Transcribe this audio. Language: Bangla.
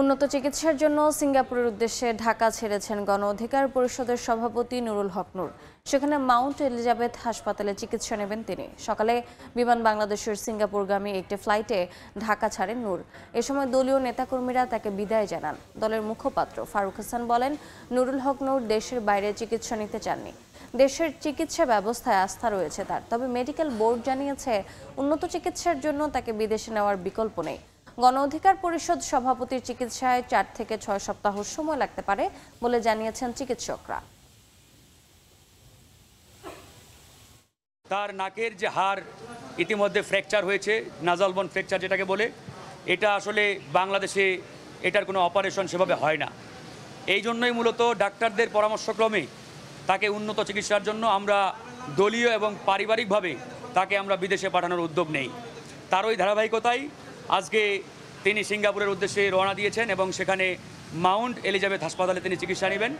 উন্নত চিকিৎসার জন্য সিঙ্গাপুরের উদ্দেশ্যে ঢাকা ছেড়েছেন গণ অধিকার পরিষদের সভাপতি নুরুল হক নূর। সেখানে মাউন্ট এলিজাবেথ হাসপাতালে চিকিৎসা নেবেন তিনি। সকালে বিমান বাংলাদেশের সিঙ্গাপুরগামী একটি ফ্লাইটে ঢাকা ছাড়েন নূর। এ সময় দলীয় নেতাকর্মীরা তাকে বিদায় জানান। দলের মুখপাত্র ফারুক হাসান বলেন, নুরুল হক নূর দেশের বাইরে চিকিৎসা নিতে চাননি। দেশের চিকিৎসা ব্যবস্থায় আস্থা রয়েছে তার। তবে মেডিকেল বোর্ড জানিয়েছে, উন্নত চিকিৎসার জন্য তাকে বিদেশে নেওয়ার বিকল্প নেই। গণ অধিকার পরিষদ সভাপতির চিকিৎসায় 4 থেকে 6 সপ্তাহ সময় লাগতে পারে বলে জানিয়েছেন চিকিৎসকরা। তার নাকের যে হাড় ইতিমধ্যে ফ্র্যাকচার হয়েছে, নাজাল বোন ফ্র্যাকচার যেটাকে বলে, এটা আসলে বাংলাদেশে এটার কোনো অপারেশন সেভাবে হয় না। এই জন্যই মূলত ডাক্তারদের পরামর্শক্রমে তাকে উন্নত চিকিৎসার জন্য আমরা দলীয় এবং পারিবারিকভাবে তাকে আমরা বিদেশে পাঠানোর উদ্যোগ নেই। তারই ধারাবাহিকতায় আজকে তিনি সিঙ্গাপুরের উদ্দেশ্যে রওনা দিয়েছেন এবং সেখানে মাউন্ট এলিজাবেথ হাসপাতালে তিনি চিকিৎসা নেবেন।